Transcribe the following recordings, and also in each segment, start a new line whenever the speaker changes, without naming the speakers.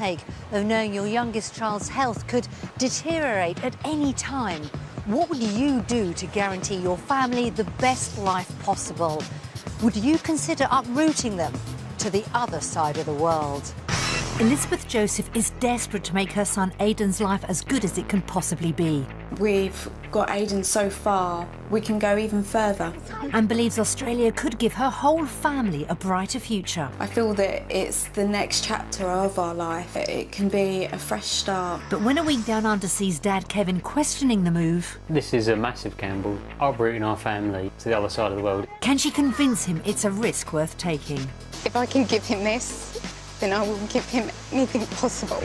heartache of knowing your youngest child's health could deteriorate at any time. What would you do to guarantee your family the best life possible? Would you consider uprooting them to the other side of the world? Elizabeth Joseph is desperate to make her son Aidan's life as good as it can possibly be.
We've got Aidan so far, we can go even further.
And believes Australia could give her whole family a brighter future.
I feel that it's the next chapter of our life. It can be a fresh start.
But when a week down under sees Dad Kevin questioning the move...
This is a massive gamble, uprooting our family to the other side of the world.
Can she convince him it's a risk worth taking?
If I can give him this, then I will give him anything possible.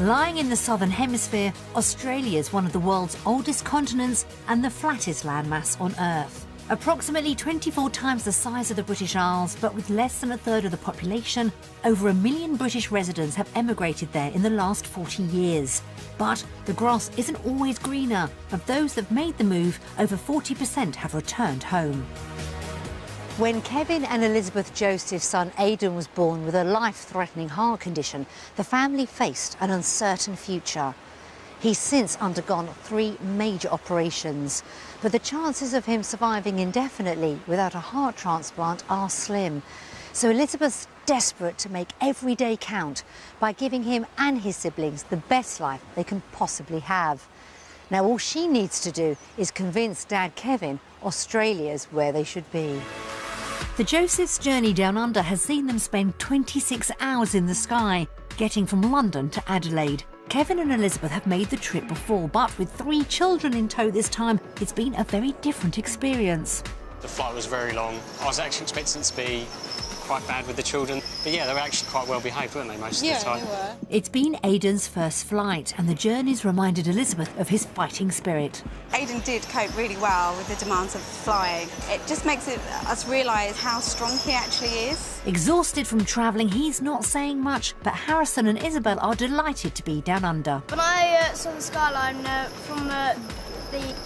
Lying in the southern hemisphere, Australia is one of the world's oldest continents and the flattest landmass on Earth. Approximately 24 times the size of the British Isles, but with less than a third of the population, over 1 million British residents have emigrated there in the last 40 years. But the grass isn't always greener. Of those that have made the move, over 40% have returned home. When Kevin and Elizabeth Joseph's son Aidan was born with a life-threatening heart condition, the family faced an uncertain future. He's since undergone 3 major operations, but the chances of him surviving indefinitely without a heart transplant are slim. So Elizabeth's desperate to make every day count by giving him and his siblings the best life they can possibly have. Now all she needs to do is convince Dad Kevin Australia's where they should be. The Josephs' journey down under has seen them spend 26 hours in the sky, getting from London to Adelaide. Kevin and Elizabeth have made the trip before, but with 3 children in tow this time, it's been a very different experience.
The flight was very long. I was actually expecting it to be quite bad with the children. But yeah, they were actually quite well behaved, weren't they, most of the time?
Yeah, they were.
It's been Aidan's first flight, and the journey's reminded Elizabeth of his fighting spirit.
Aidan did cope really well with the demands of flying. It just makes us realise how strong he actually is.
Exhausted from travelling, he's not saying much, but Harrison and Isabel are delighted to be down under.
When I saw the skyline from the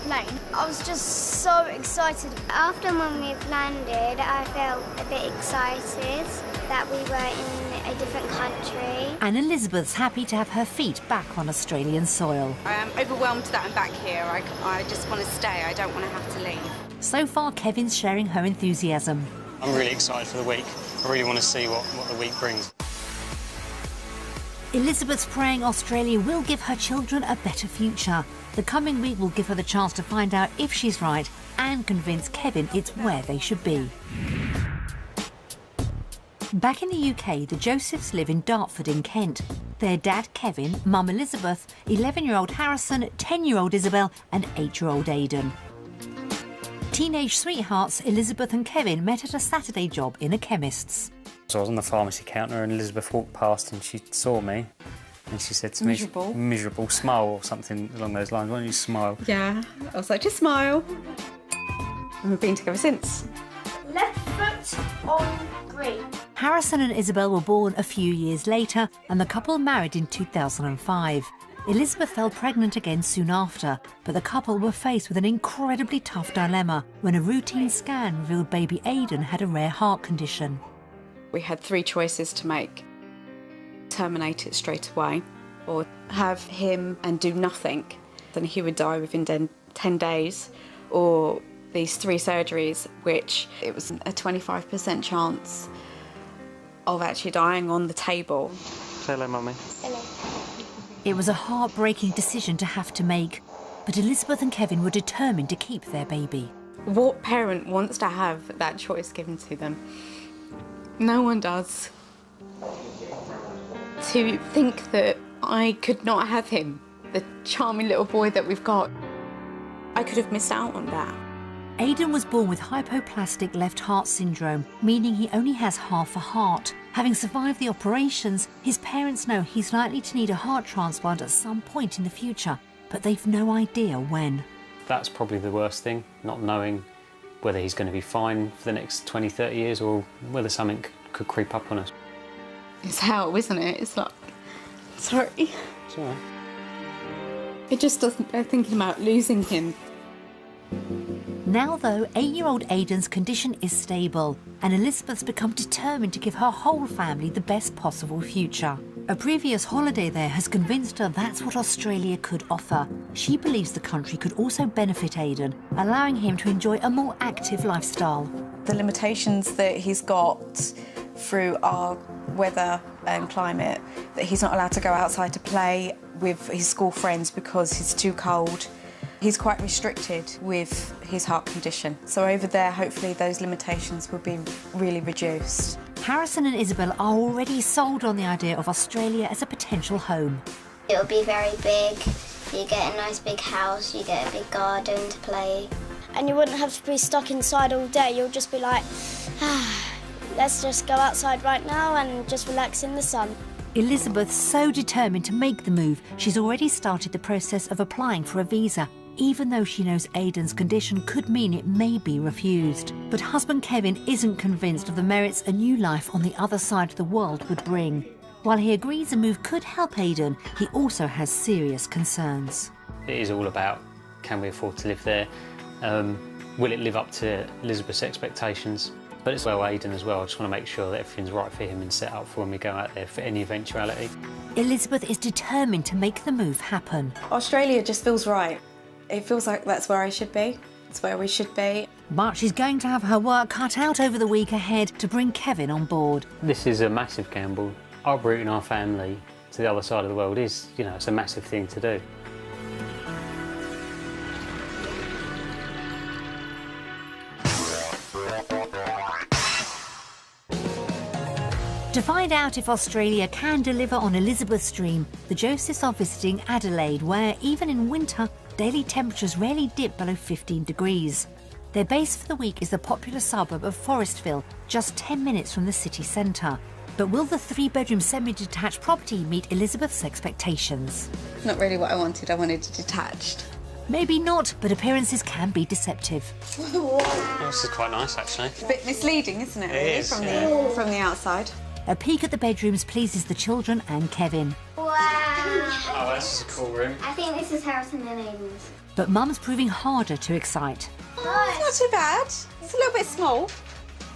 plane, I was just so excited.
After when we've landed, I felt a bit excited that we were in a different country.
And Elizabeth's happy to have her feet back on Australian soil.
I am overwhelmed that I'm back here. I just want to stay. I don't want to have to leave.
So far, Kevin's sharing her enthusiasm.
I'm really excited for the week. I really want to see what the week brings.
Elizabeth's praying Australia will give her children a better future. The coming week will give her the chance to find out if she's right and convince Kevin it's where they should be. Back in the UK, the Josephs live in Dartford in Kent. Their dad Kevin, mum Elizabeth, 11-year-old Harrison, 10-year-old Isabel and 8-year-old Aidan. Teenage sweethearts Elizabeth and Kevin met at a Saturday job in a chemist's.
So I was on the pharmacy counter and Elizabeth walked past and she saw me and she said to me, miserable, smile or something along those lines. Why don't you smile?
Yeah, I was like, just smile. And we've been together since.
Left foot on green.
Harrison and Isabel were born a few years later and the couple married in 2005. Elizabeth fell pregnant again soon after, but the couple were faced with an incredibly tough dilemma when a routine scan revealed baby Aidan had a rare heart condition.
We had 3 choices to make. Terminate it straight away, or have him and do nothing, then he would die within 10 days, or these 3 surgeries, which it was a 25% chance of actually dying on the table.
Say hello, Mummy.
Hello.
It was a heartbreaking decision to have to make, but Elizabeth and Kevin were determined to keep their baby.
What parent wants to have that choice given to them? No one does. To think that I could not have him, the charming little boy that we've got, I could have missed out on that.
Aidan was born with hypoplastic left heart syndrome, meaning he only has half a heart. Having survived the operations, his parents know he's likely to need a heart transplant at some point in the future, but they've no idea when.
That's probably the worst thing, not knowing whether he's going to be fine for the next 20, 30 years or whether something could creep up on us.
It's hell, isn't it? It's like, sorry.
It's all right.
It just doesn't bear thinking about losing him.
Now, though, 8-year-old Aidan's condition is stable, and Elizabeth's become determined to give her whole family the best possible future. A previous holiday there has convinced her that's what Australia could offer. She believes the country could also benefit Aidan, allowing him to enjoy a more active lifestyle.
The limitations that he's got through our weather and climate, that he's not allowed to go outside to play with his school friends because he's too cold. He's quite restricted with his heart condition. So over there, hopefully those limitations will be really reduced.
Harrison and Isabel are already sold on the idea of Australia as a potential home.
It'll be very big. You get a nice big house, you get a big garden to play.
And you wouldn't have to be stuck inside all day. You'll just be like, let's just go outside right now and just relax in the sun.
Elizabeth's so determined to make the move, she's already started the process of applying for a visa, even though she knows Aidan's condition could mean it may be refused. But husband Kevin isn't convinced of the merits a new life on the other side of the world would bring. While he agrees a move could help Aidan, he also has serious concerns.
It is all about, can we afford to live there? Will it live up to Elizabeth's expectations? But it's well Aidan as well. I just want to make sure that everything's right for him and set up for when we go out there for any eventuality.
Elizabeth is determined to make the move happen.
Australia just feels right. It feels like that's where I should be. It's where we should be.
But she's going to have her work cut out over the week ahead to bring Kevin on board.
This is a massive gamble. Uprooting our family to the other side of the world is, you know, it's a massive thing to do.
To find out if Australia can deliver on Elizabeth's dream, the Josephs are visiting Adelaide, where even in winter, daily temperatures rarely dip below 15 degrees. Their base for the week is the popular suburb of Forestville, just 10 minutes from the city centre. But will the 3-bedroom semi-detached property meet Elizabeth's expectations?
Not really what I wanted it detached.
Maybe not, but appearances can be deceptive.
Oh, this is quite nice, actually.
A bit misleading, isn't it, really,
is,
from the outside.
A peek at the bedrooms pleases the children and Kevin.
Wow!
Oh, this is a cool room.
I think this is Harrison and Aidan's.
But Mum's proving harder to excite.
Oh, it's not too bad. It's a little bit small,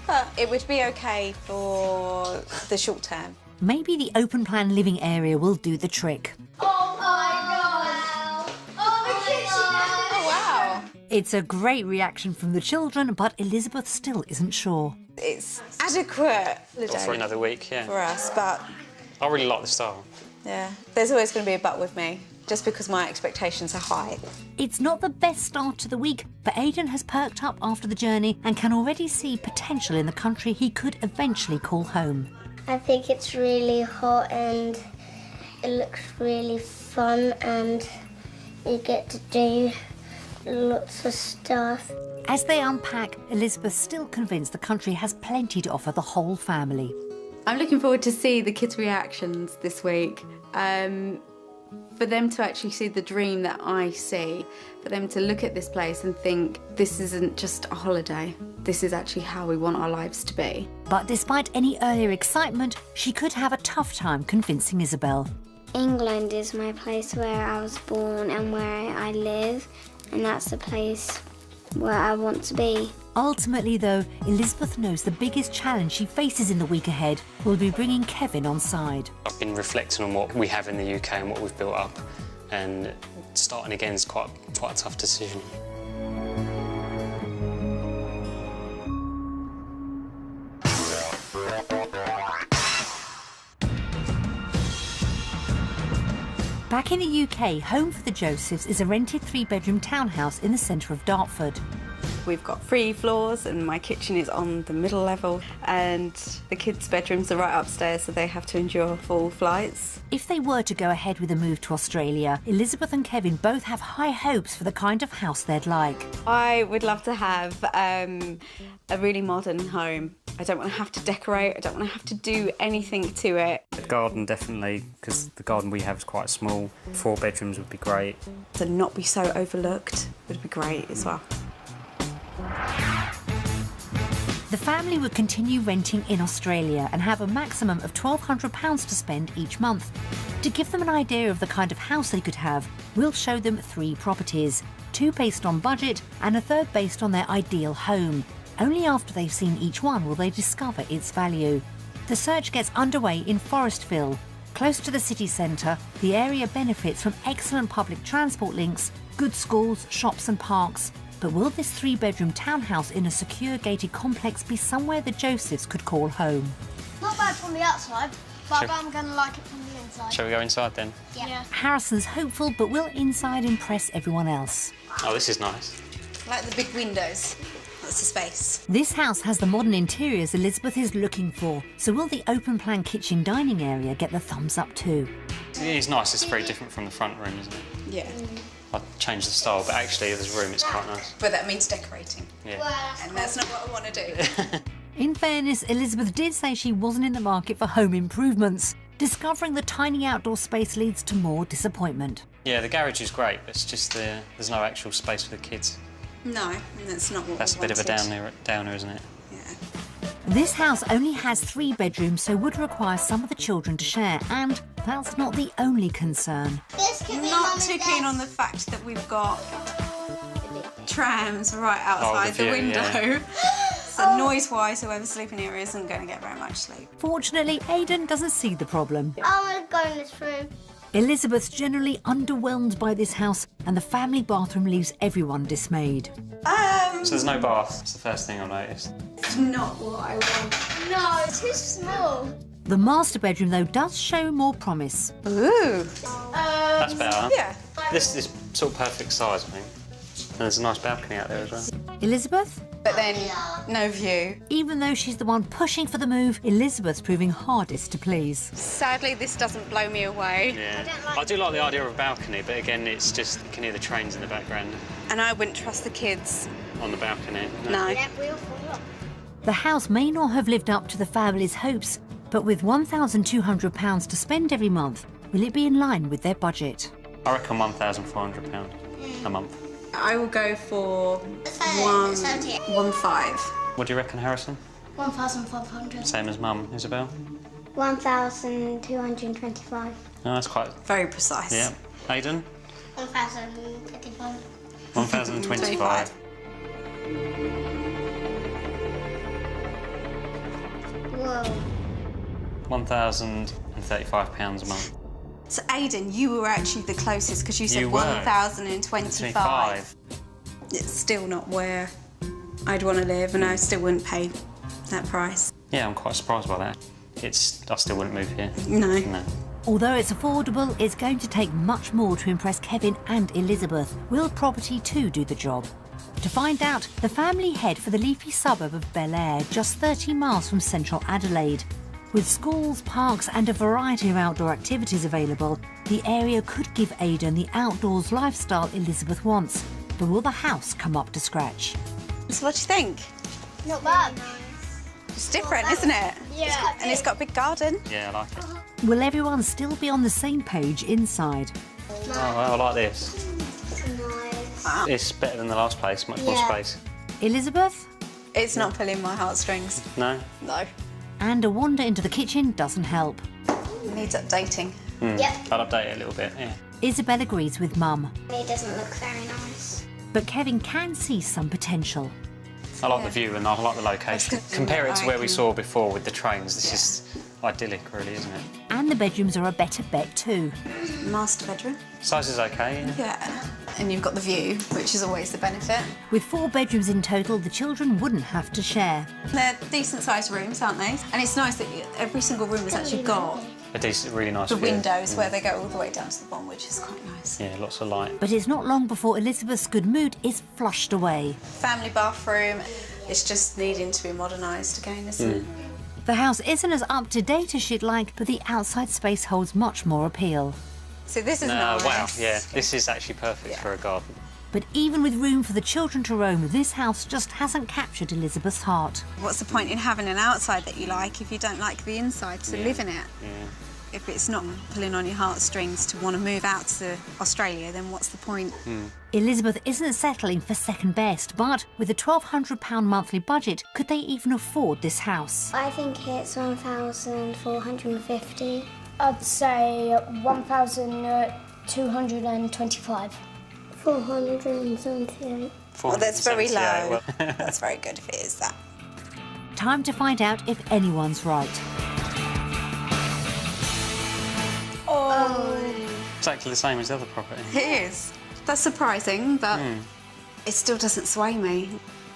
but it would be okay for the short term.
Maybe the open-plan living area will do the trick.
Oh my God! Oh, the kitchen!
Oh, wow!
It's a great reaction from the children, but Elizabeth still isn't sure.
It's adequate
For another week, yeah.
for us, but
I really like the style.
yeah, there's always going to be a but with me, just because my expectations are high.
It's not the best start to the week, but Aidan has perked up after the journey and can already see potential in the country he could eventually call home.
I think it's really hot and it looks really fun and you get to do lots of stuff.
As they unpack, Elizabeth's still convinced the country has plenty to offer the whole family.
I'm looking forward to see the kids' reactions this week. For them to actually see the dream that I see, for them to look at this place and think, this isn't just a holiday, this is actually how we want our lives to be.
But despite any earlier excitement, she could have a tough time convincing Isabel.
England is my place where I was born and where I live, and that's the place where I want to be.
Ultimately, though, Elizabeth knows the biggest challenge she faces in the week ahead will be bringing Kevin on side.
I've been reflecting on what we have in the UK and what we've built up, and starting again is quite a tough decision.
Back in the UK, home for the Josephs is a rented 3-bedroom townhouse in the centre of Dartford.
We've got 3 floors and my kitchen is on the middle level and the kids' bedrooms are right upstairs, so they have to endure full flights.
If they were to go ahead with a move to Australia, Elizabeth and Kevin both have high hopes for the kind of house they'd like.
I would love to have a really modern home I don't want to have to decorate, I don't want to have to do anything to it.
The garden definitely, because the garden we have is quite small. 4 bedrooms would be great.
To not be so overlooked would be great as well.
The family would continue renting in Australia and have a maximum of £1,200 to spend each month. To give them an idea of the kind of house they could have, we'll show them 3 properties, 2 based on budget and a 3rd based on their ideal home. Only after they've seen each one will they discover its value. The search gets underway in Forestville. Close to the city centre, the area benefits from excellent public transport links, good schools, shops and parks. But will this 3-bedroom townhouse in a secure gated complex be somewhere the Josephs could call home?
Not bad from the outside, but I'm going to like it from the inside.
Shall we go inside then?
Yeah.
Harrison's hopeful, but will inside impress everyone else?
Oh, this is nice.
I like the big windows. That's the space.
This house has the modern interiors Elizabeth is looking for, so will the open-plan kitchen dining area get the thumbs up too?
It is nice, it's very different from the front room, isn't it?
Yeah.
I changed the style, but actually this room is quite nice.
But that means decorating.
Yeah.
And that's not what I want to do.
In fairness, Elizabeth did say she wasn't in the market for home improvements. Discovering the tiny outdoor space leads to more disappointment.
Yeah, the garage is great, but it's just there's no actual space for the kids.
No, and that's not what
That's
we
a bit of a
wanted.
downer, isn't it?
Yeah.
This house only has 3 bedrooms, so would require some of the children to share, and that's not the only concern.
Not too keen on the fact that we've got trams right outside the
view,
window.
yeah.
So noise-wise, whoever's sleeping here isn't going to get very much sleep.
Fortunately, Aidan doesn't see the problem.
I want to go in this room.
Elizabeth's generally underwhelmed by this house, and the family bathroom leaves everyone dismayed.
So there's no bath, that's the first thing I noticed.
Not what I want.
No, it's too small.
The master bedroom, though, does show more promise.
Ooh.
That's better.
Yeah.
This is sort of perfect size, I think. And there's a nice balcony out there as well.
Elizabeth?
But then, no view.
Even though she's the one pushing for the move, Elizabeth's proving hardest to please.
Sadly, this doesn't blow me away.
Yeah. I do like the idea of a balcony, but again, it's just, you can hear the trains in the background
And I wouldn't trust the kids.
on the balcony.
No.
Yeah, we'll fall off.
The house may not have lived up to the family's hopes, but with £1,200 to spend every month, will it be in line with their budget?
I reckon £1,400 a month.
I will go for 1.5.
What do you reckon, Harrison?
1,500.
Same as Mum, Isabel?
1,225.
No, that's quite...
Very precise.
Yeah. Aidan?
1,025.
1,025.
Whoa.
£1,035 a month.
So, Aidan, you were actually the closest because you said
You were.
1,025. It's still not where I'd want to live, and I still wouldn't pay that price.
Yeah, I'm quite surprised by that. I still wouldn't move here.
No.
No.
Although it's affordable, it's going to take much more to impress Kevin and Elizabeth. Will Property 2 do the job? To find out, the family head for the leafy suburb of Bel Air, just 30 miles from central Adelaide. With schools, parks and a variety of outdoor activities available, the area could give Aidan the outdoors lifestyle Elizabeth wants. But will the house come up to scratch?
So what do you think?
Not bad.
It's different, isn't it?
Yeah.
And it's got a big garden.
Yeah, I like it.
Will everyone still be on the same page inside?
Oh, well, I like this.
Nice.
It's better than the last place, much more
Yeah.
space.
Elizabeth?
It's not pulling my heartstrings.
No?
No.
And a wander into the kitchen doesn't help.
It needs updating.
Yep.
I'll update it a little bit, yeah.
Isabel agrees with Mum,
It doesn't look very nice.
but Kevin can see some potential.
I like the view and I like the location.
That's good.
Compare it to where we
I
saw before with the trains. This is idyllic, really, isn't it?
And the bedrooms are a better bet too.
Master bedroom.
Size is okay, yeah.
Yeah. And you've got the view, which is always the benefit.
With 4 bedrooms in total, the children wouldn't have to share.
They're decent-sized rooms, aren't they? And it's nice that every single room has actually got
A decent, really nice
the
view.
windows where they go all the way down to the bottom, which is quite nice.
Yeah, lots of light.
But it's not long before Elizabeth's good mood is flushed away.
Family bathroom. It's just needing to be modernised again, isn't it?
The house isn't as up-to-date as she'd like, but the outside space holds much more appeal.
So this is nice.
Wow, yeah. This is actually perfect for a garden.
But even with room for the children to roam, this house just hasn't captured Elizabeth's heart.
What's the point in having an outside that you like if you don't like the inside to live in it?
Yeah.
If it's not pulling on your heartstrings to want to move out to Australia, then what's the point?
Elizabeth isn't settling for second best, but with a £1,200 monthly budget, could they even afford this house?
I think it's 1,450.
I'd say 1,225.
478.
Well, that's very
478,
low.
well.
That's very good if it is that.
Time to find out if anyone's right.
Exactly the same as the other property.
It is. That's surprising, but it still doesn't sway me.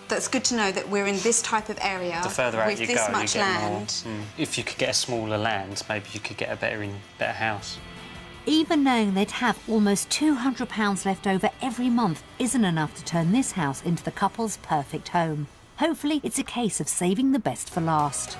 That's good to know that we're in this type of area
The further out
with
you
this
go,
much
you get
land.
more. If you could get a smaller land, maybe you could get a better house.
Even knowing they'd have almost £200 left over every month isn't enough to turn this house into the couple's perfect home. Hopefully, it's a case of saving the best for last.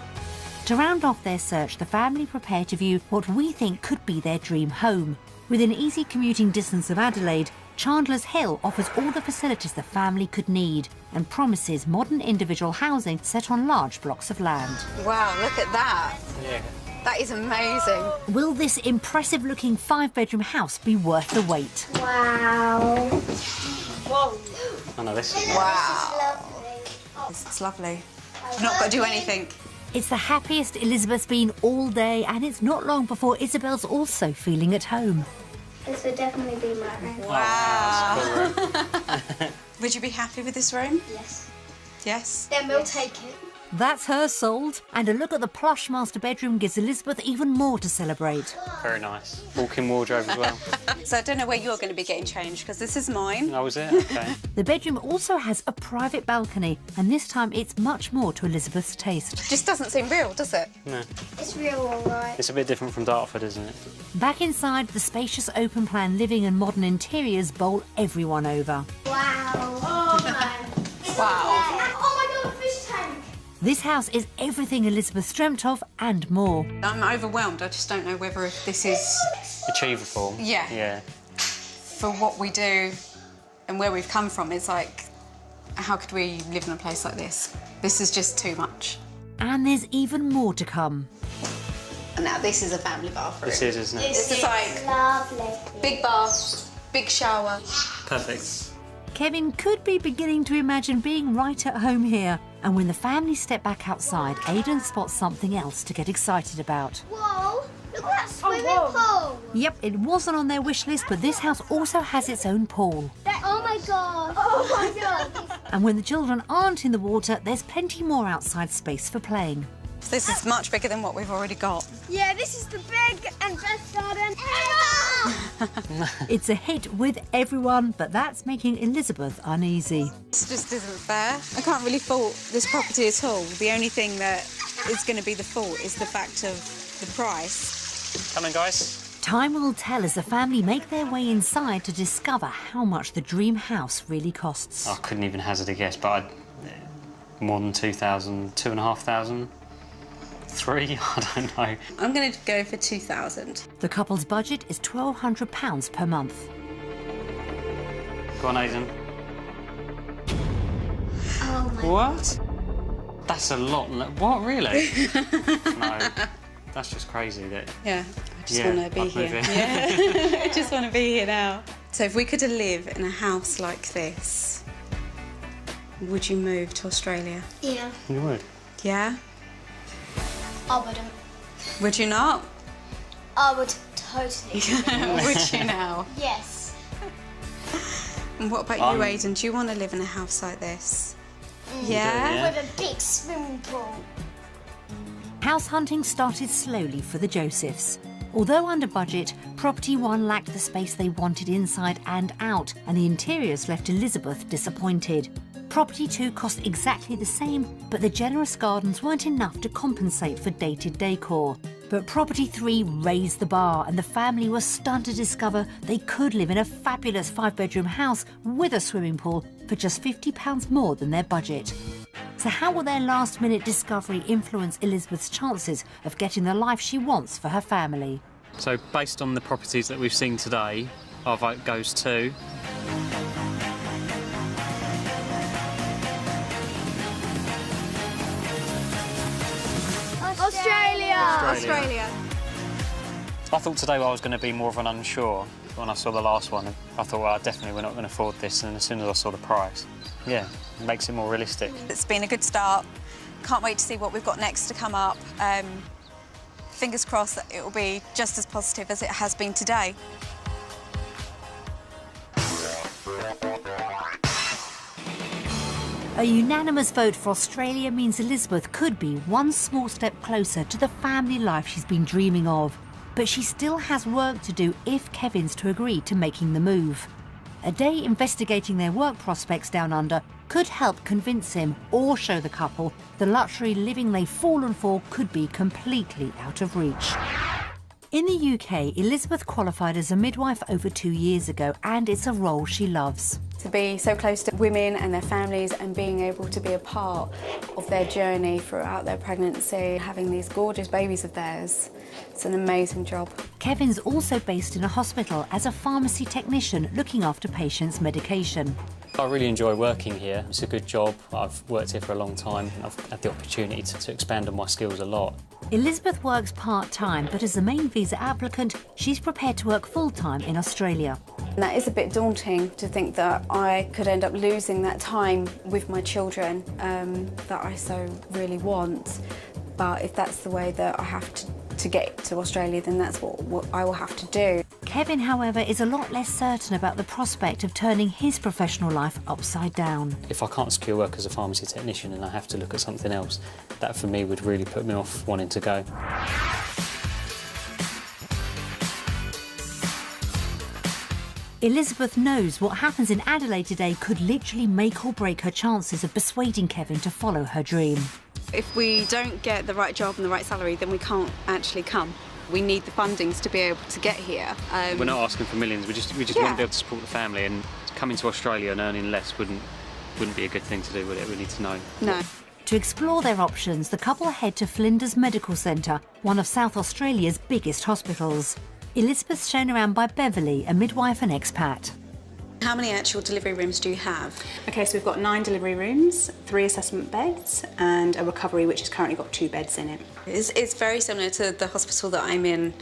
To round off their search, the family prepare to view what we think could be their dream home. Within easy commuting distance of Adelaide, Chandler's Hill offers all the facilities the family could need and promises modern individual housing set on large blocks of land.
Wow, look at that.
Yeah.
That is amazing.
Will this impressive-looking 5-bedroom house be worth the wait?
Wow.
Oh no, this is nice.
Wow. It's lovely. I've not got to do anything.
It's the happiest Elizabeth's been all day, and it's not long before Isabel's also feeling at home.
This would definitely be my room.
Wow.
Cool room.
Would you be happy with this room?
Yes.
Yes?
Then we'll take it.
That's her sold, and a look at the plush master bedroom gives Elizabeth even more to celebrate.
Very nice. Walk-in wardrobe as well.
So I don't know where you're going to be getting changed, because this is mine.
Oh, was it? Okay.
The bedroom also has a private balcony, and this time it's much more to Elizabeth's taste.
Just doesn't seem real, does it?
No.
It's real, all right.
It's a bit different from Dartford, isn't it?
Back inside, the spacious open-plan living and modern interiors bowl everyone over.
Wow. Oh, man.
Wow.
Oh, my God, a fish tank.
This house is everything Elizabeth dreamt of and more.
I'm overwhelmed. I just don't know whether if this is
Achievable.
Yeah.
Yeah.
for what we do and where we've come from. It's like, how could we live in a place like this? This is just too much.
And there's even more to come.
And now this is a family bathroom.
This is, isn't it?
It's just like
Lovely.
big bath, big shower.
Perfect.
Kevin could be beginning to imagine being right at home here. And when the family step back outside, Aidan spots something else to get excited about.
Whoa, look at that swimming pool.
Yep, it wasn't on their wish list, but this house also has its own pool.
Oh my God. Oh my God.
And when the children aren't in the water, there's plenty more outside space for playing.
This is much bigger than what we've already got.
Yeah, this is the big and best garden ever.
It's a hit with everyone, but that's making Elizabeth uneasy.
This just isn't fair. I can't really fault this property at all. The only thing that is going to be the fault is the fact of the price.
Come on, guys.
Time will tell as the family make their way inside to discover how much the dream house really costs.
I couldn't even hazard a guess, but more than 2,000, 2,500, 3, I don't know.
I'm going to go for 2,000.
The couple's budget is £1,200 per month.
Go on, Aidan.
Oh my.
What? That's a lot. What, really? No, that's just crazy. That.
Yeah, I just
Yeah,
want to be
I'd
here.
move it.
Yeah, I just want to be here now. So if we could live in a house like this, would you move to Australia?
Yeah.
You would.
Yeah?
I wouldn't.
Would you not?
I would totally.
Would you now?
Yes.
And what about you, Aidan? Do you want to live in a house like this? Yeah?
Yeah.
With a big swimming pool.
House hunting started slowly for the Josephs. Although under budget, Property 1 lacked the space they wanted inside and out, and the interiors left Elizabeth disappointed. Property 2 cost exactly the same, but the generous gardens weren't enough to compensate for dated decor. But Property 3 raised the bar, and the family was stunned to discover they could live in a fabulous 5-bedroom house with a swimming pool for just £50 more than their budget. So how will their last-minute discovery influence Elizabeth's chances of getting the life she wants for her family?
So, based on the properties that we've seen today, our vote goes to
Australia.
I thought today I was going to be more of an unsure. When I saw the last one, I thought, well, definitely we're not going to afford this, and as soon as I saw the price, yeah, it makes it more realistic.
It's been a good start. Can't wait to see what we've got next to come up. Fingers crossed that it will be just as positive as it has been today.
A unanimous vote for Australia means Elizabeth could be one small step closer to the family life she's been dreaming of. But she still has work to do if Kevin's to agree to making the move. A day investigating their work prospects down under could help convince him or show the couple the luxury living they've fallen for could be completely out of reach. In the UK, Elizabeth qualified as a midwife over 2 years ago, and it's a role she loves.
To be so close to women and their families and being able to be a part of their journey throughout their pregnancy, having these gorgeous babies of theirs, it's an amazing job.
Kevin's also based in a hospital as a pharmacy technician looking after patients' medication.
I really enjoy working here. It's a good job. I've worked here for a long time. I've had the opportunity to expand on my skills a lot.
Elizabeth works part-time, but as the main visa applicant, she's prepared to work full-time in Australia.
And that is a bit daunting to think that I could end up losing that time with my children that I so really want. But if that's the way that I have to get to Australia, then that's what I will have to do.
Kevin, however, is a lot less certain about the prospect of turning his professional life upside down.
If I can't secure work as a pharmacy technician and I have to look at something else, that for me would really put me off wanting to go.
Elizabeth knows what happens in Adelaide today could literally make or break her chances of persuading Kevin to follow her dream.
If we don't get the right job and the right salary, then we can't actually come. We need the fundings to be able to get here.
We're not asking for millions, we just want to be able to support the family, and coming to Australia and earning less wouldn't be a good thing to do, would it? We need to know.
No.
To explore their options, the couple head to Flinders Medical Centre, one of South Australia's biggest hospitals. Elizabeth's shown around by Beverly, a midwife and expat.
How many actual delivery rooms do you have?
Okay, so we've got 9 delivery rooms, 3 assessment beds, and a recovery which has currently got 2 beds in it.
It's very similar to the hospital that I'm in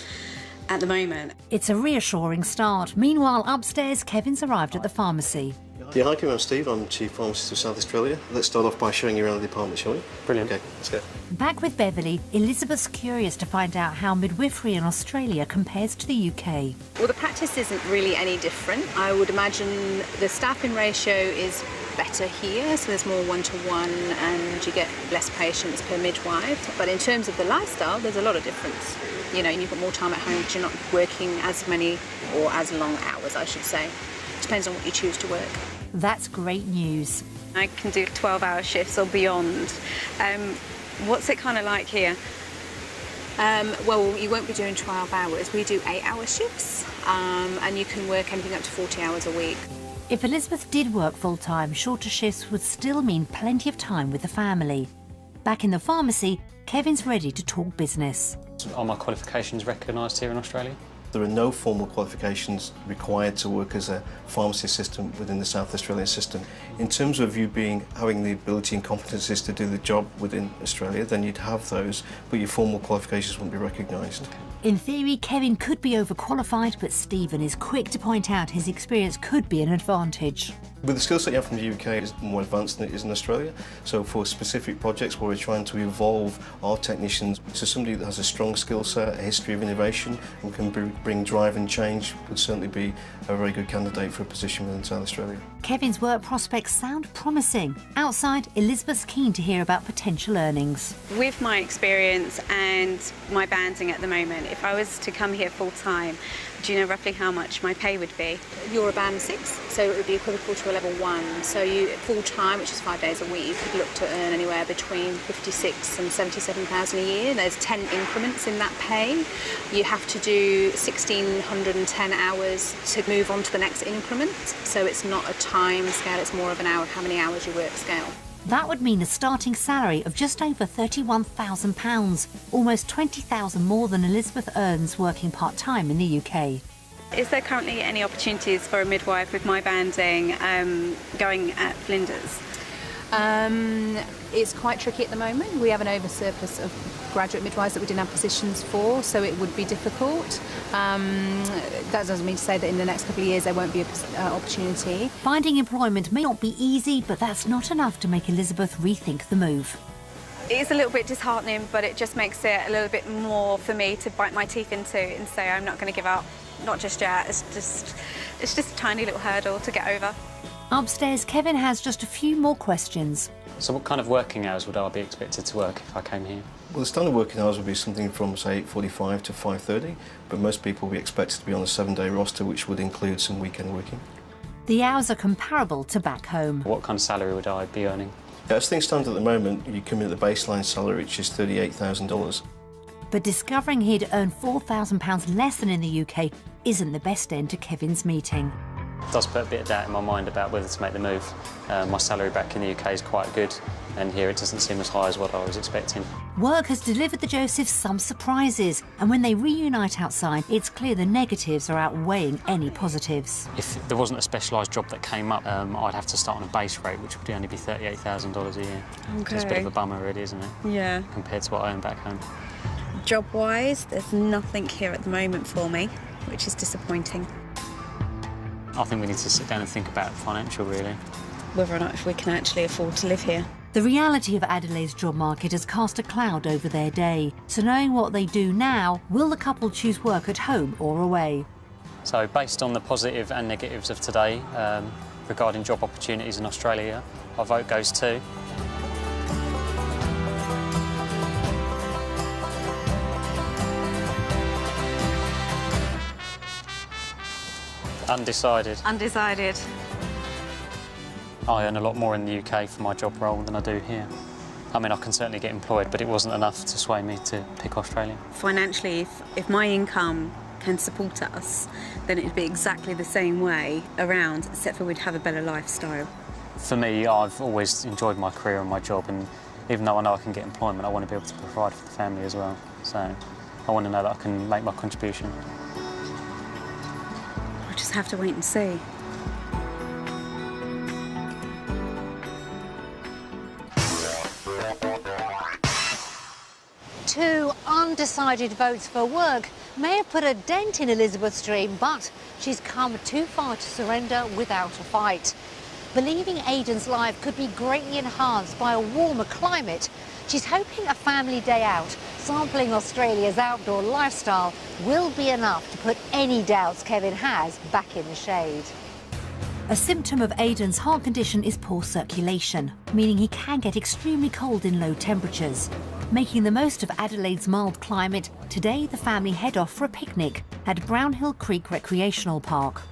at the moment.
It's a reassuring start. Meanwhile, upstairs, Kevin's arrived at the pharmacy.
Yeah, hi, I'm Steve. I'm Chief Pharmacist of South Australia. Let's start off by showing you around the department, shall we?
Brilliant.
Okay, let's go.
Back with Beverly, Elizabeth's curious to find out how midwifery in Australia compares to the UK.
Well, the practice isn't really any different. I would imagine the staffing ratio is better here, so there's more one-to-one and you get less patients per midwife. But in terms of the lifestyle, there's a lot of difference. You know, you've got more time at home because you're not working as many or as long hours, I should say. Depends on what you choose to work.
That's great news.
I can do 12-hour shifts or beyond. What's it kind of like here?
Well, you won't be doing 12 hours. We do 8-hour shifts, and you can work anything up to 40 hours a week.
If Elizabeth did work full-time, shorter shifts would still mean plenty of time with the family. Back in the pharmacy, Kevin's ready to talk business.
Are my qualifications recognised here in Australia?
There are no formal qualifications required to work as a pharmacy assistant within the South Australian system. In terms of you having the ability and competencies to do the job within Australia, then you'd have those, but your formal qualifications wouldn't be recognised.
In theory, Kevin could be overqualified, but Stephen is quick to point out his experience could be an advantage.
With the skill set you have from the UK, it's more advanced than it is in Australia. So for specific projects where we're trying to evolve our technicians to somebody that has a strong skill set, a history of innovation, and can bring drive and change, would certainly be a very good candidate for a position within South Australia.
Kevin's work prospects sound promising. Outside, Elizabeth's keen to hear about potential earnings.
With my experience and my banding at the moment, if I was to come here full-time, do you know roughly how much my pay would be?
You're a band 6, so it would be equivalent to a level 1. So you full-time, which is 5 days a week, you could look to earn anywhere between 56 and 77,000 a year. There's 10 increments in that pay. You have to do 1,610 hours to move on to the next increment. So it's not a time scale, it's more of an hour, how many hours you work scale.
That would mean a starting salary of just over £31,000, almost $20,000 more than Elizabeth earns working part-time in the UK.
Is there currently any opportunities for a midwife with my banding going at Flinders?
It's quite tricky at the moment. We have an oversurplus of graduate midwives that we didn't have positions for, so it would be difficult. That doesn't mean to say that in the next couple of years there won't be an opportunity.
Finding employment may not be easy, but that's not enough to make Elizabeth rethink the move.
It is a little bit disheartening, but it just makes it a little bit more for me to bite my teeth into and say I'm not going to give up. Not just yet. It's just a tiny little hurdle to get over.
Upstairs, Kevin has just a few more questions.
So what kind of working hours would I be expected to work if I came here?
Well, the standard working hours would be something from, say, 8:45 to 5:30, but most people will be expected to be on a 7-day roster, which would include some weekend working.
The hours are comparable to back home.
What kind of salary would I be earning?
As things stand at the moment, you come in at the baseline salary, which is $38,000.
But discovering he'd earn £4,000 less than in the UK isn't the best end to Kevin's meeting.
It does put a bit of doubt in my mind about whether to make the move. My salary back in the UK is quite good, and here it doesn't seem as high as what I was expecting.
Work has delivered the Josephs some surprises, and when they reunite outside, it's clear the negatives are outweighing any positives.
If there wasn't a specialised job that came up, I'd have to start on a base rate, which would only be $38,000 a year.
Okay.
So it's a bit of a bummer, really, isn't it?
Yeah.
Compared to what I earn back home.
Job-wise, there's nothing here at the moment for me, which is disappointing.
I think we need to sit down and think about financial, really.
Whether or not if we can actually afford to live here.
The reality of Adelaide's job market has cast a cloud over their day. So knowing what they do now, will the couple choose work at home or away?
So based on the positive and negatives of today regarding job opportunities in Australia, our vote goes to... Undecided.
Undecided.
I earn a lot more in the UK for my job role than I do here. I mean, I can certainly get employed, but it wasn't enough to sway me to pick Australia.
Financially, if my income can support us, then it'd be exactly the same way around, except for we'd have a better lifestyle.
For me, I've always enjoyed my career and my job, and even though I know I can get employment, I want to be able to provide for the family as well. So I want to know that I can make my contribution.
We'll just have to wait and see.
Two undecided votes for work may have put a dent in Elizabeth's dream, but she's come too far to surrender without a fight. Believing Aidan's life could be greatly enhanced by a warmer climate, she's hoping a family day out, sampling Australia's outdoor lifestyle, will be enough to put any doubts Kevin has back in the shade. A symptom of Aidan's heart condition is poor circulation, meaning he can get extremely cold in low temperatures. Making the most of Adelaide's mild climate, today the family head off for a picnic at Brownhill Creek Recreational Park.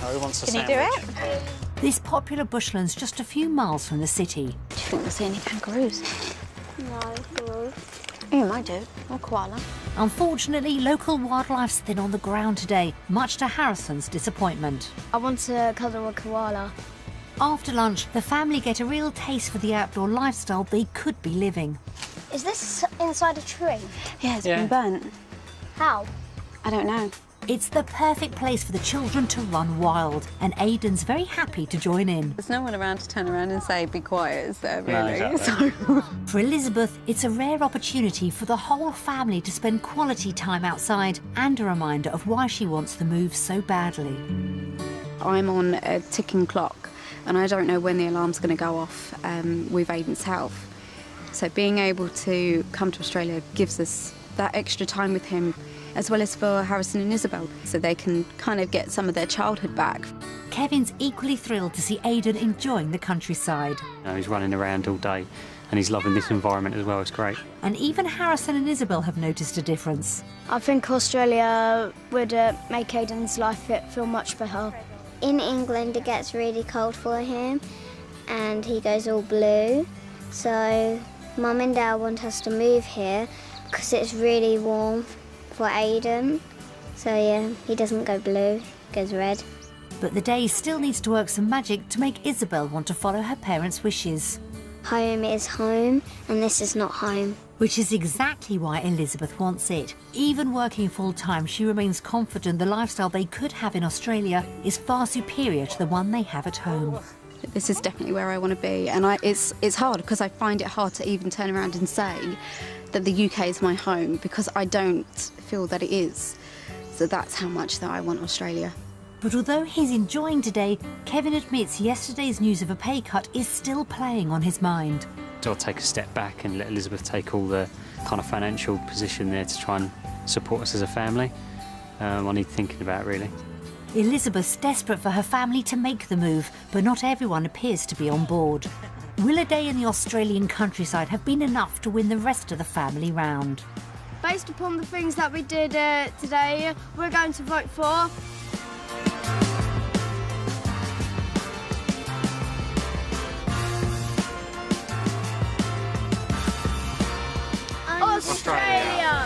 Oh, who wants a
Can you
sandwich?
do it?
This popular bushland's just a few miles from the city.
Do you think we'll see any kangaroos?
No.
You might do, or koala.
Unfortunately, local wildlife's thin on the ground today, much to Harrison's disappointment.
I want to cuddle a koala.
After lunch, the family get a real taste for the outdoor lifestyle they could be living.
Is this inside a tree?
Yeah, it's
Yeah.
been burnt.
How?
I don't know.
It's the perfect place for the children to run wild, and Aidan's very happy to join in.
There's no one around to turn around and say, be quiet, is there,
No,
really?
exactly.
So...
For Elizabeth, it's a rare opportunity for the whole family to spend quality time outside, and a reminder of why she wants the move so badly.
I'm on a ticking clock, and I don't know when the alarm's going to go off with Aidan's health. So being able to come to Australia gives us that extra time with him, as well as for Harrison and Isabel, so they can kind of get some of their childhood back.
Kevin's equally thrilled to see Aidan enjoying the countryside.
You know, he's running around all day, and he's loving this environment as well. It's great.
And even Harrison and Isabel have noticed a difference.
I think Australia would make Aidan's life feel much better.
In England, it gets really cold for him, and he goes all blue. So Mum and Dad want us to move here because it's really warm for Aidan. So yeah, he doesn't go blue, he goes red.
But the day still needs to work some magic to make Isabel want to follow her parents' wishes.
Home is home, and this is not home.
Which is exactly why Elizabeth wants it. Even working full-time, she remains confident the lifestyle they could have in Australia is far superior to the one they have at home.
this is definitely where I want to be. And it's hard because I find it hard to even turn around and say that the UK is my home, because I don't feel that it is. So that's how much that I want Australia.
But although he's enjoying today, Kevin admits yesterday's news of a pay cut is still playing on his mind.
So I'll take a step back and let Elizabeth take all the kind of financial position there to try and support us as a family. I need thinking about, really.
Elizabeth's desperate for her family to make the move, but not everyone appears to be on board. Will a day in the Australian countryside have been enough to win the rest of the family round?
Based upon the things that we did today, we're going to vote for Australia.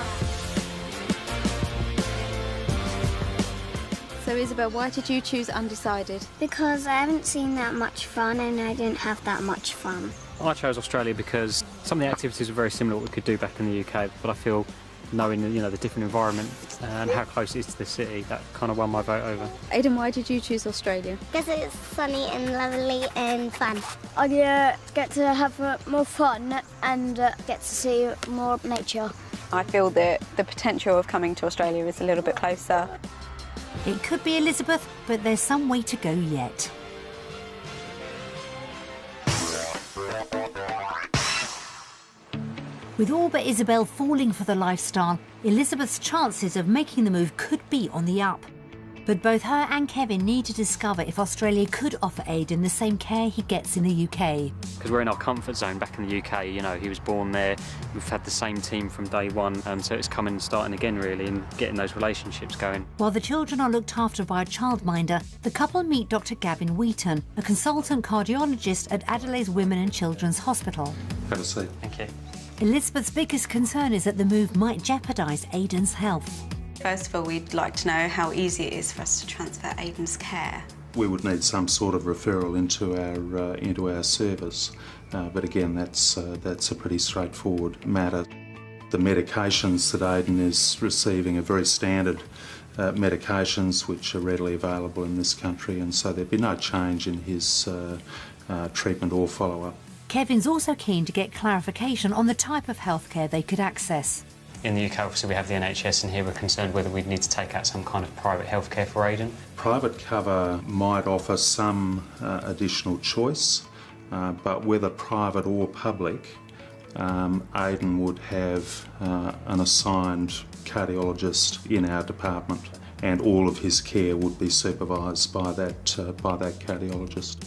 So Isabel, why did you choose undecided?
Because I haven't seen that much fun and I didn't have that much fun.
I chose Australia because some of the activities are very similar to what we could do back in the UK, but I feel knowing the different environment and how close it is to the city, that kind of won my vote over.
Aidan, why did you choose Australia?
Because it's sunny and lovely and fun.
I get to have more fun and get to see more nature.
I feel that the potential of coming to Australia is a little bit closer.
It could be Elizabeth, but there's some way to go yet. With all but Isabel falling for the lifestyle, Elizabeth's chances of making the move could be on the up. But both her and Kevin need to discover if Australia could offer Aidan the same care he gets in the UK.
Because we're in our comfort zone back in the UK, he was born there, we've had the same team from day one, so it's coming and starting again really and getting those relationships going.
While the children are looked after by a childminder, the couple meet Dr Gavin Wheaton, a consultant cardiologist at Adelaide's Women and Children's Hospital.
Have a seat.
Thank you.
Elizabeth's biggest concern is that the move might jeopardise Aidan's health.
First of all, we'd like to know how easy it is for us to transfer Aidan's care.
We would need some sort of referral into our service, but again, that's a pretty straightforward matter. The medications that Aidan is receiving are very standard medications which are readily available in this country, and so there'd be no change in his treatment or follow-up.
Kevin's also keen to get clarification on the type of healthcare they could access.
In the UK, obviously, we have the NHS, and here we're concerned whether we'd need to take out some kind of private healthcare for Aidan.
Private cover might offer some additional choice, but whether private or public, Aidan would have an assigned cardiologist in our department, and all of his care would be supervised by that cardiologist.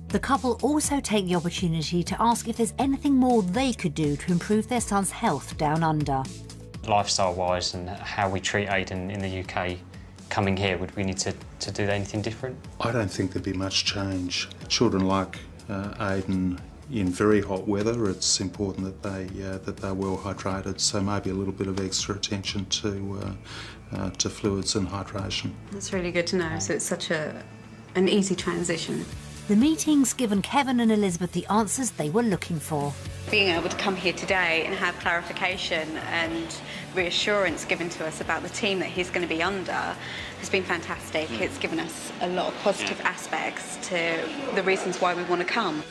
The couple also take the opportunity to ask if there's anything more they could do to improve their son's health down under.
Lifestyle-wise and how we treat Aidan in the UK, coming here, would we need to do anything different?
I don't think there'd be much change. Children like Aidan in very hot weather, it's important that they're well hydrated, so maybe a little bit of extra attention to fluids and hydration.
That's really good to know, so it's such an easy transition.
The meeting's given Kevin and Elizabeth the answers they were looking for.
Being able to come here today and have clarification and reassurance given to us about the team that he's going to be under has been fantastic. It's given us a lot of positive aspects to the reasons why we want to come.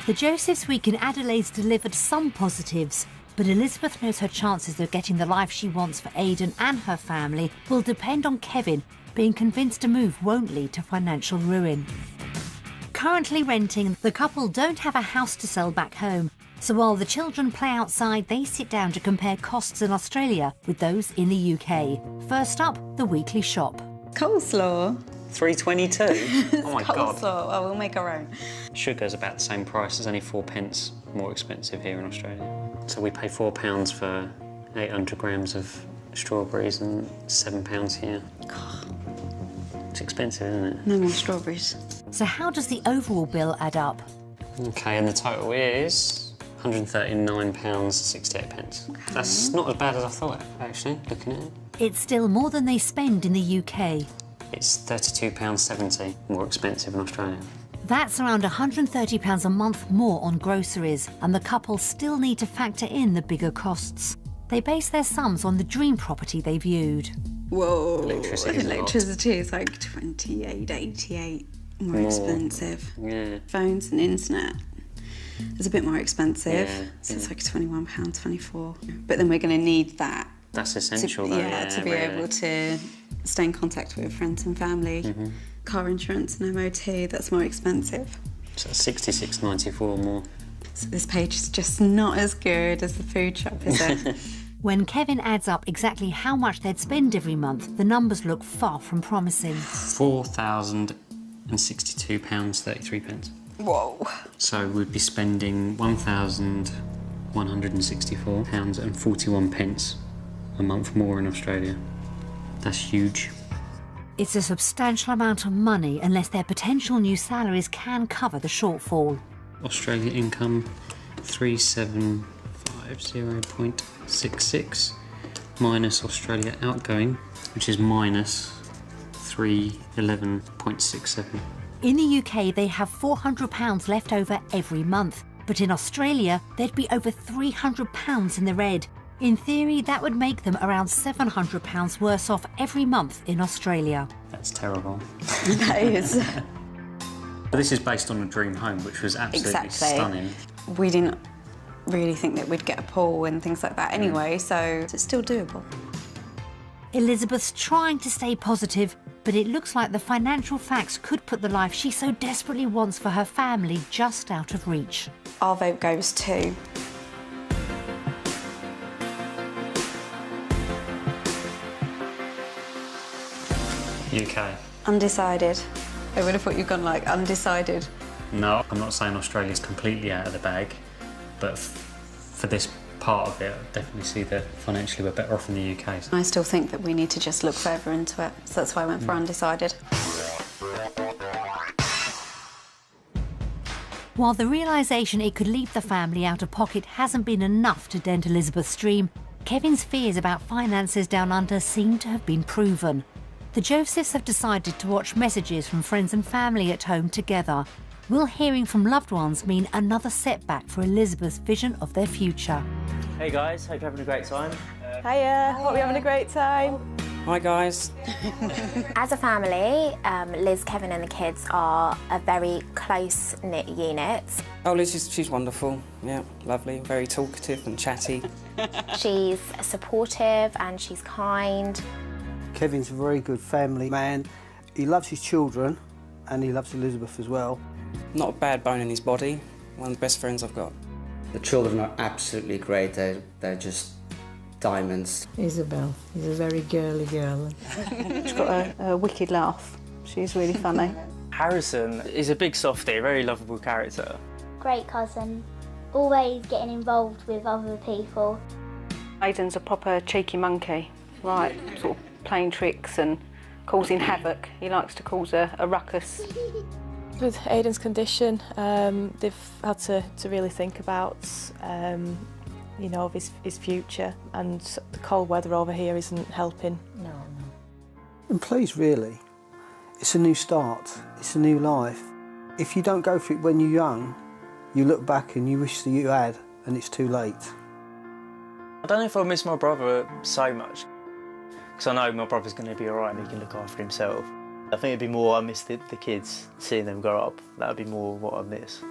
The Joseph's Week in Adelaide's delivered some positives, but Elizabeth knows her chances of getting the life she wants for Aidan and her family will depend on Kevin being convinced a move won't lead to financial ruin. Currently renting, the couple don't have a house to sell back home, so while the children play outside, they sit down to compare costs in Australia with those in the UK. First up, the weekly shop.
Coleslaw.
$3.22? Oh my God.
Coleslaw. Oh, we'll make our own.
Sugar's about the same price, it's only 4p more expensive here in Australia. So we pay £4 for 800 grams of strawberries and £7 here.
God.
It's expensive, isn't it?
No more strawberries.
So how does the overall bill add up?
OK, and the total is £139.68. Okay. That's not as bad as I thought, actually, looking at it.
It's still more than they spend in the UK.
It's £32.70 more expensive in Australia.
That's around £130 a month more on groceries, and the couple still need to factor in the bigger costs. They base their sums on the dream property they viewed.
Whoa,
Electricity
is like $28.88 more
More.
expensive.
Yeah.
Phones and internet is a bit more expensive,
Yeah,
so it's
yeah.
like £21.24. But then we're going to need that
That's
to,
essential, though.
to be
really.
able to stay in contact with friends and family.
Mm-hmm.
Car insurance and MOT, that's more expensive.
So $66.94 more.
So this page is just not as good as the food shop, is it?
When Kevin adds up exactly how much they'd spend every month, the numbers look far from promising.
£4,062.33.
Whoa.
So we'd be spending £1,164.41 a month more in Australia. That's huge.
It's a substantial amount of money unless their potential new salaries can cover the shortfall.
Australia income 3750.66 minus Australia outgoing, which is minus 311.67.
In the UK, they have £400 left over every month, but in Australia, they'd be over £300 in the red. In theory, that would make them around £700 worse off every month in Australia.
That's terrible.
That is.
But this is based on a dream home, which was absolutely stunning.
We didn't really think that we'd get a pool and things like that anyway, so it's still doable.
Elizabeth's trying to stay positive, but it looks like the financial facts could put the life she so desperately wants for her family just out of reach.
Our vote goes to...
UK.
Undecided. I would have thought you'd gone like undecided.
No, I'm not saying Australia's completely out of the bag, but for this part of it, I definitely see that financially we're better off in the UK.
I still think that we need to just look further into it, so that's why I went for undecided.
While the realisation it could leave the family out of pocket hasn't been enough to dent Elizabeth's dream, Kevin's fears about finances down under seem to have been proven. The Josephs have decided to watch messages from friends and family at home together. Will hearing from loved ones mean another setback for Elizabeth's vision of their future?
Hey guys, hope you're having a great time.
Hiya, hope you're having a great time.
Hi guys.
As a family, Liz, Kevin and the kids are a very close-knit unit.
Oh, Liz, she's wonderful. Yeah, lovely, very talkative and chatty.
She's supportive and she's kind.
Kevin's a very good family man. He loves his children and he loves Elizabeth as well.
Not a bad bone in his body. One of the best friends I've got.
The children are absolutely great. They're just diamonds.
Isabel is a very girly girl. She's got a wicked laugh. She's really funny.
Harrison is a big softie, very lovable character.
Great cousin, always getting involved with other people.
Aiden's a proper cheeky monkey, right, sort of playing tricks and causing havoc. He likes to cause a ruckus.
With Aiden's condition, they've had to really think about, you know, of his future, and the cold weather over here isn't helping.
No.
And please, really, it's a new start, it's a new life. If you don't go for it when you're young, you look back and you wish that you had, and it's too late.
I don't know if I miss my brother so much, because I know my brother's going to be all right and he can look after himself. I think it'd be more I miss the kids, seeing them grow up. That would be more what I miss.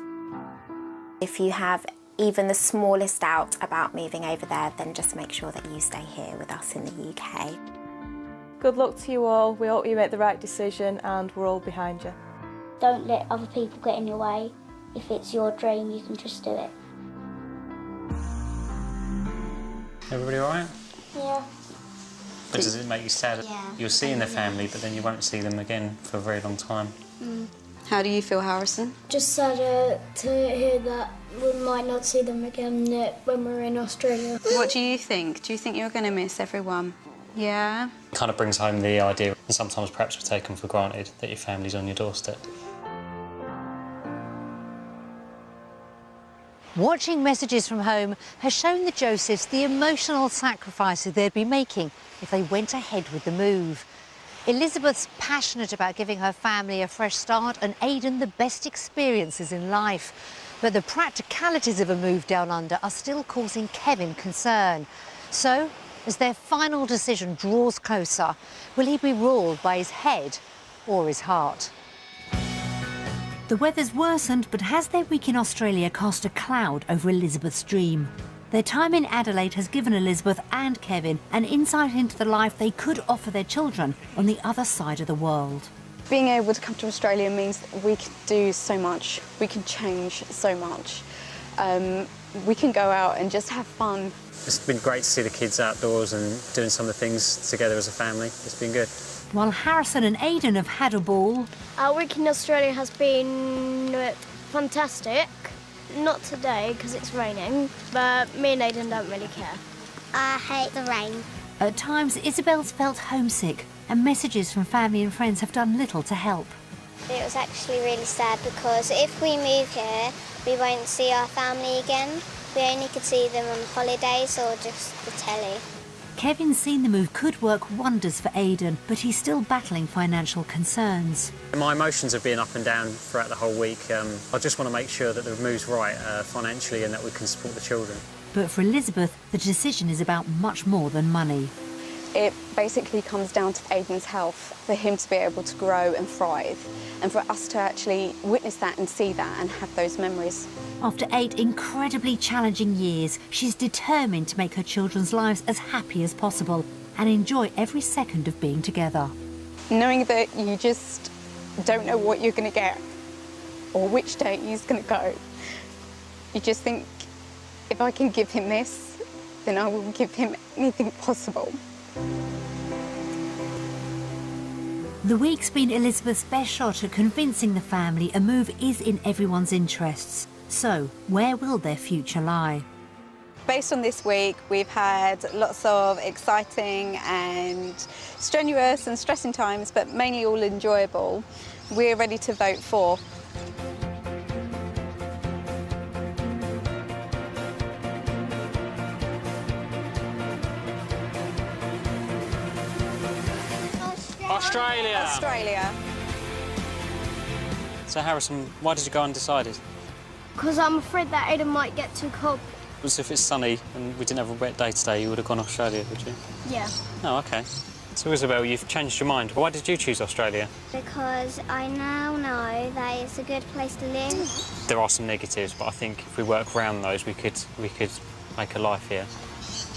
If you have even the smallest doubt about moving over there, then just make sure that you stay here with us in the UK.
Good luck to you all. We hope you make the right decision and we're all behind you.
Don't let other people get in your way. If it's your dream, you can just do it.
Everybody all right?
Yeah.
But does it make you sad?
Yeah.
You're seeing the family, but then you won't see them again for a very long time.
How do you feel, Harrison?
Just sad to hear that we might not see them again when we're in Australia.
What do you think? Do you think you're going to miss everyone? Yeah?
Kind of brings home the idea, and sometimes perhaps we take them for granted, that your family's on your doorstep.
Watching messages from home has shown the Josephs the emotional sacrifices they'd be making if they went ahead with the move. Elizabeth's passionate about giving her family a fresh start and Aidan the best experiences in life. But the practicalities of a move down under are still causing Kevin concern. So, as their final decision draws closer, will he be ruled by his head or his heart? The weather's worsened, but has their week in Australia cast a cloud over Elizabeth's dream? Their time in Adelaide has given Elizabeth and Kevin an insight into the life they could offer their children on the other side of the world.
Being able to come to Australia means that we can do so much, we can change so much. We can go out and just have fun.
It's been great to see the kids outdoors and doing some of the things together as a family. It's been good.
While Harrison and Aidan have had a ball.
Our week in Australia has been fantastic. Not today because it's raining, but me and Aidan don't really care.
I hate the rain.
At times, Isabel's felt homesick, and messages from family and friends have done little to help.
It was actually really sad because if we move here, we won't see our family again. We only could see them on holidays or just the telly.
Kevin's seen the move could work wonders for Aidan, but he's still battling financial concerns.
My emotions have been up and down throughout the whole week. I just want to make sure that the move's right financially and that we can support the children.
But for Elizabeth, the decision is about much more than money.
It basically comes down to Aidan's health, for him to be able to grow and thrive, and for us to actually witness that and see that and have those memories.
After 8 incredibly challenging years, she's determined to make her children's lives as happy as possible and enjoy every second of being together.
Knowing that you just don't know what you're going to get or which day he's going to go, you just think, if I can give him this, then I will give him anything possible.
The week's been Elizabeth's best shot at convincing the family a move is in everyone's interests. So, where will their future lie?
Based on this week, we've had lots of exciting and strenuous and stressing times, but mainly all enjoyable. We're ready to vote for.
Australia!
Australia.
So Harrison, why did you go undecided?
Because I'm afraid that Aidan might get too cold.
So if it's sunny and we didn't have a wet day today, you would have gone Australia, would you?
Yeah.
Oh, OK. So Isabel, you've changed your mind. Why did you choose Australia?
Because I now know that it's a good place to live.
There are some negatives, but I think if we work around those, we could make a life here.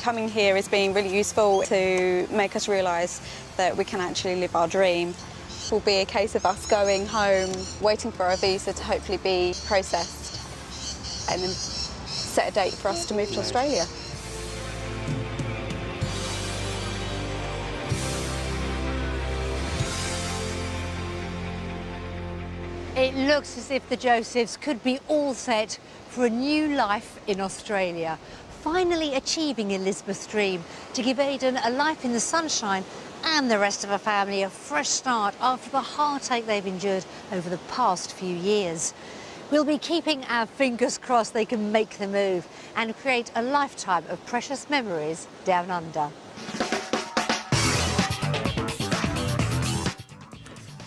Coming here has been really useful to make us realise that we can actually live our dream. It will be a case of us going home, waiting for our visa to hopefully be processed, and then set a date for us to move to Australia.
It looks as if the Josephs could be all set for a new life in Australia, finally achieving Elizabeth's dream to give Aidan a life in the sunshine and the rest of her family a fresh start after the heartache they've endured over the past few years. We'll be keeping our fingers crossed they can make the move and create a lifetime of precious memories down under.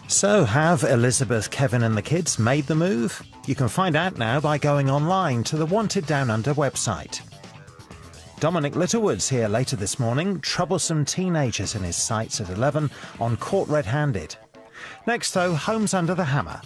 So, have Elizabeth, Kevin and the kids made the move? You can find out now by going online to the Wanted Down Under website. Dominic Littlewood's here later this morning. Troublesome teenagers in his sights at 11 on Caught Red-Handed. Next though, Homes Under the Hammer.